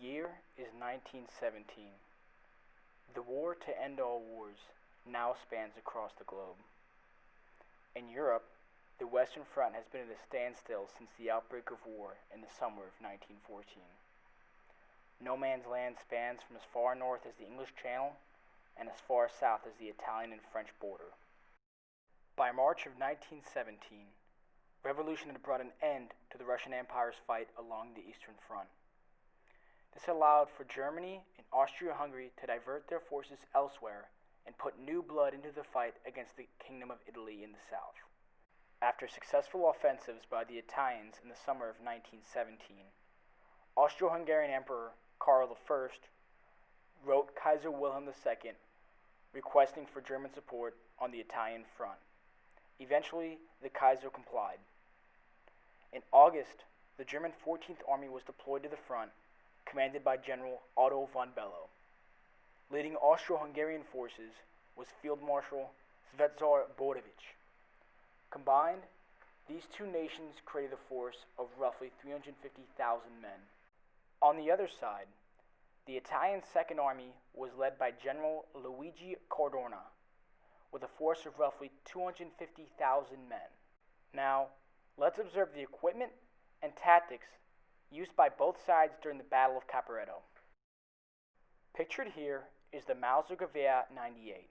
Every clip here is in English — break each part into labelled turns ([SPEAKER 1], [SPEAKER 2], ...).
[SPEAKER 1] year is 1917. The war to end all wars now spans across the globe. In Europe, the Western Front has been at a standstill since the outbreak of war in the summer of 1914. No man's land spans from as far north as the English Channel and as far south as the Italian and French border. By March of 1917, revolution had brought an end to the Russian Empire's fight along the Eastern Front. This allowed for Germany and Austria-Hungary to divert their forces elsewhere and put new blood into the fight against the Kingdom of Italy in the south. After successful offensives by the Italians in the summer of 1917, Austro-Hungarian Emperor Karl I wrote Kaiser Wilhelm II requesting for German support on the Italian front. Eventually, the Kaiser complied. In August, the German 14th Army was deployed to the front, commanded by General Otto von Below. Leading Austro-Hungarian forces was Field Marshal Svetozar Boudevich. Combined, these two nations created a force of roughly 350,000 men. On the other side, the Italian Second Army was led by General Luigi Cadorna, with a force of roughly 250,000 men. Now, let's observe the equipment and tactics used by both sides during the Battle of Caporetto. Pictured here is the Mauser-Gewehr 98,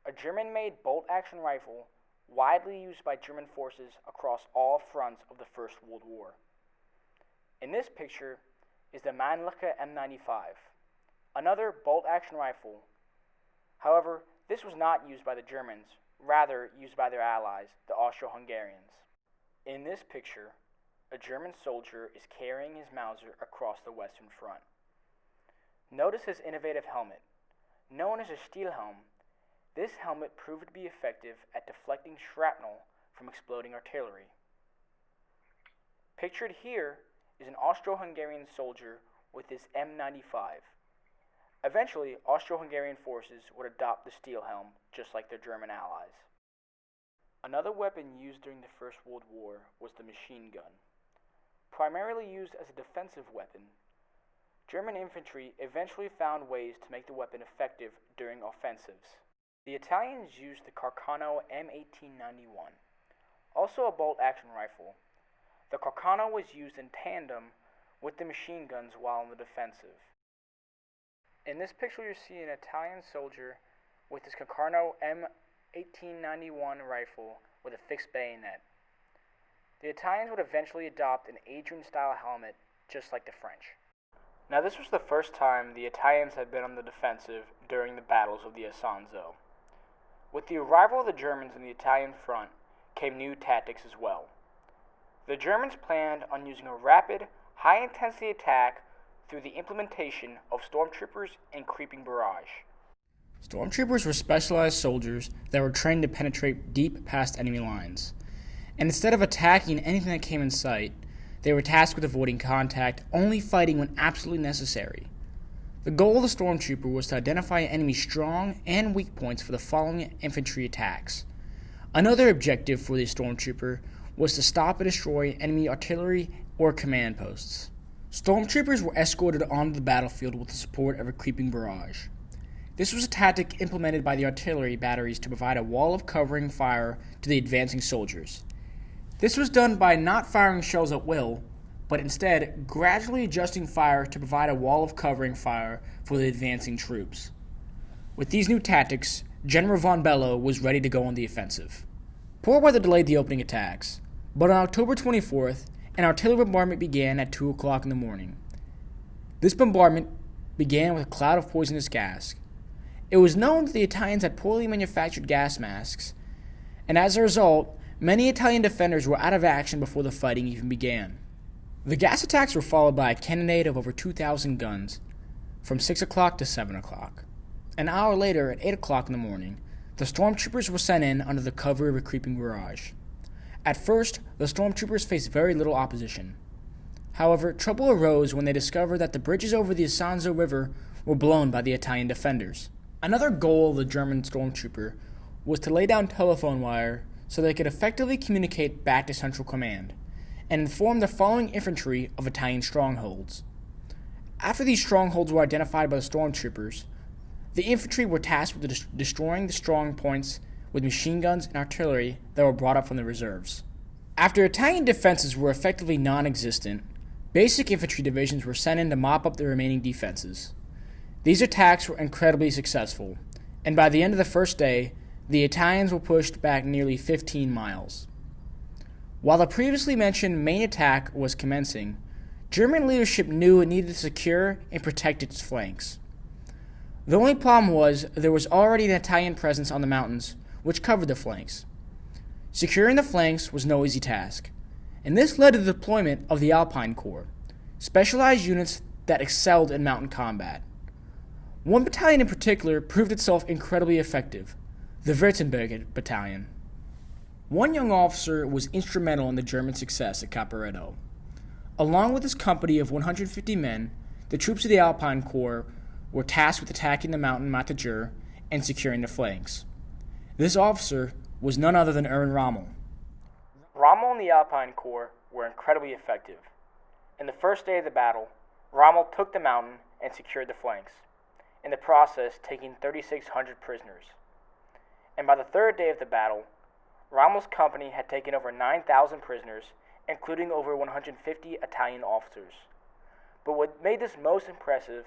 [SPEAKER 1] a German-made bolt-action rifle widely used by German forces across all fronts of the First World War. In this picture is the Mannlicher M95, another bolt-action rifle. However, this was not used by the Germans, rather used by their allies, the Austro-Hungarians. In this picture, a German soldier is carrying his Mauser across the Western Front. Notice his innovative helmet. Known as a steel helm, this helmet proved to be effective at deflecting shrapnel from exploding artillery. Pictured here is an Austro-Hungarian soldier with his M95. Eventually, Austro-Hungarian forces would adopt the steel helm, just like their German allies. Another weapon used during the First World War was the machine gun. Primarily used as a defensive weapon, German infantry eventually found ways to make the weapon effective during offensives. The Italians used the Carcano M1891, also a bolt-action rifle. The Carcano was used in tandem with the machine guns while in the defensive. In this picture you see an Italian soldier with his Carcano M1891 rifle with a fixed bayonet. The Italians would eventually adopt an Adrian-style helmet, just like the French. Now this was the first time the Italians had been on the defensive during the battles of the Isonzo. With the arrival of the Germans in the Italian front came new tactics as well. The Germans planned on using a rapid, high-intensity attack through the implementation of stormtroopers and creeping barrage. Stormtroopers were specialized soldiers that were trained to penetrate deep past enemy lines. And instead of attacking anything that came in sight, they were tasked with avoiding contact, only fighting when absolutely necessary. The goal of the stormtrooper was to identify enemy's strong and weak points for the following infantry attacks. Another objective for the stormtrooper was to stop and destroy enemy artillery or command posts. Stormtroopers were escorted onto the battlefield with the support of a creeping barrage. This was a tactic implemented by the artillery batteries to provide a wall of covering fire to the advancing soldiers. This was done by not firing shells at will, but instead gradually adjusting fire to provide a wall of covering fire for the advancing troops. With these new tactics, General von Below was ready to go on the offensive. Poor weather delayed the opening attacks, but on October 24th, an artillery bombardment began at 2 o'clock in the morning. This bombardment began with a cloud of poisonous gas. It was known that the Italians had poorly manufactured gas masks, and as a result, many Italian defenders were out of action before the fighting even began. The gas attacks were followed by a cannonade of over 2,000 guns from 6 o'clock to 7 o'clock. An hour later, at 8 o'clock in the morning, the stormtroopers were sent in under the cover of a creeping barrage. At first, the stormtroopers faced very little opposition. However, trouble arose when they discovered that the bridges over the Isonzo River were blown by the Italian defenders. Another goal of the German stormtrooper was to lay down telephone wire so they could effectively communicate back to Central Command and inform the following infantry of Italian strongholds. After these strongholds were identified by the stormtroopers, the infantry were tasked with destroying the strong points with machine guns and artillery that were brought up from the reserves. After Italian defenses were effectively non-existent, basic infantry divisions were sent in to mop up the remaining defenses. These attacks were incredibly successful, and by the end of the first day, the Italians were pushed back nearly 15 miles. While the previously mentioned main attack was commencing, German leadership knew it needed to secure and protect its flanks. The only problem was there was already an Italian presence on the mountains, which covered the flanks. Securing the flanks was no easy task, and this led to the deployment of the Alpine Corps, specialized units that excelled in mountain combat. One battalion in particular proved itself incredibly effective, the Württemberg Battalion. One young officer was instrumental in the German success at Caporetto. Along with his company of 150 men, the troops of the Alpine Corps were tasked with attacking the mountain Matador and securing the flanks. This officer was none other than Erwin Rommel. Rommel and the Alpine Corps were incredibly effective. In the first day of the battle, Rommel took the mountain and secured the flanks, in the process taking 3,600 prisoners. And by the third day of the battle, Rommel's company had taken over 9,000 prisoners, including over 150 Italian officers. But what made this most impressive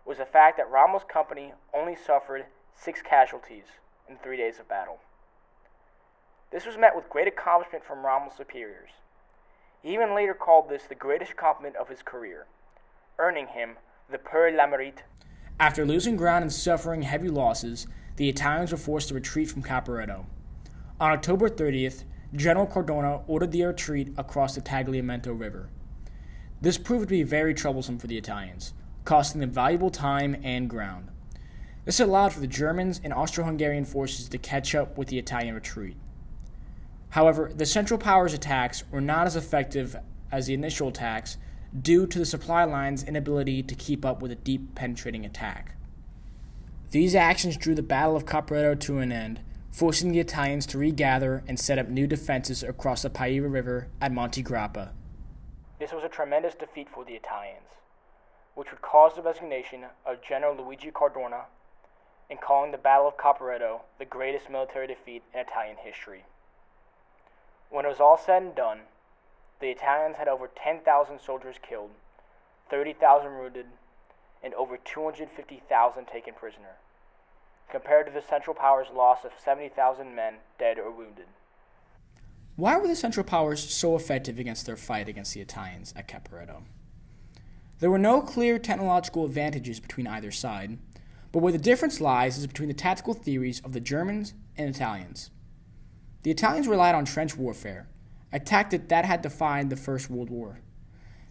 [SPEAKER 1] was the fact that Rommel's company only suffered 6 casualties in 3 days of battle. This was met with great accomplishment from Rommel's superiors. He even later called this the greatest accomplishment of his career, earning him the Pour le Mérite. After losing ground and suffering heavy losses, the Italians were forced to retreat from Caporetto. On October 30th, General Cardona ordered the retreat across the Tagliamento River. This proved to be very troublesome for the Italians, costing them valuable time and ground. This allowed for the Germans and Austro-Hungarian forces to catch up with the Italian retreat. However, the Central Powers attacks were not as effective as the initial attacks due to the supply line's inability to keep up with a deep penetrating attack. These actions drew the Battle of Caporetto to an end, forcing the Italians to regather and set up new defenses across the Paiva River at Monte Grappa. This was a tremendous defeat for the Italians, which would cause the resignation of General Luigi Cardona and calling the Battle of Caporetto the greatest military defeat in Italian history. When it was all said and done, the Italians had over 10,000 soldiers killed, 30,000 wounded, and over 250,000 taken prisoner, compared to the Central Powers' loss of 70,000 men dead or wounded. Why were the Central Powers so effective against their fight against the Italians at Caporetto? There were no clear technological advantages between either side, but where the difference lies is between the tactical theories of the Germans and Italians. The Italians relied on trench warfare, a tactic that had defined the First World War.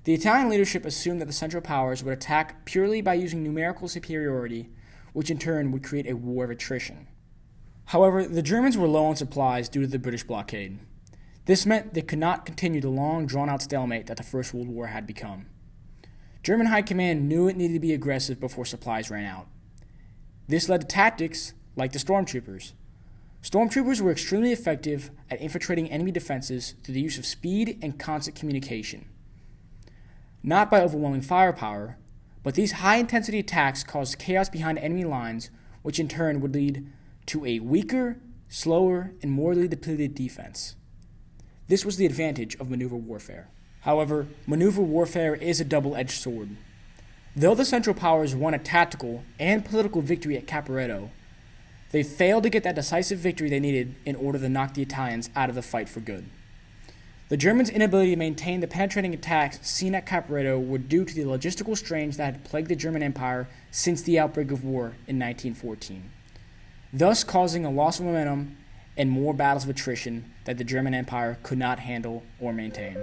[SPEAKER 1] The Italian leadership assumed that the Central Powers would attack purely by using numerical superiority, which in turn would create a war of attrition. However, the Germans were low on supplies due to the British blockade. This meant they could not continue the long, drawn-out stalemate that the First World War had become. German high command knew it needed to be aggressive before supplies ran out. This led to tactics like the stormtroopers. Stormtroopers were extremely effective at infiltrating enemy defenses through the use of speed and constant communication. Not by overwhelming firepower, but these high-intensity attacks caused chaos behind enemy lines, which in turn would lead to a weaker, slower, and mortally depleted defense. This was the advantage of maneuver warfare. However, maneuver warfare is a double-edged sword. Though the Central Powers won a tactical and political victory at Caporetto, they failed to get that decisive victory they needed in order to knock the Italians out of the fight for good. The Germans' inability to maintain the penetrating attacks seen at Caporetto were due to the logistical strains that had plagued the German Empire since the outbreak of war in 1914, thus causing a loss of momentum and more battles of attrition that the German Empire could not handle or maintain.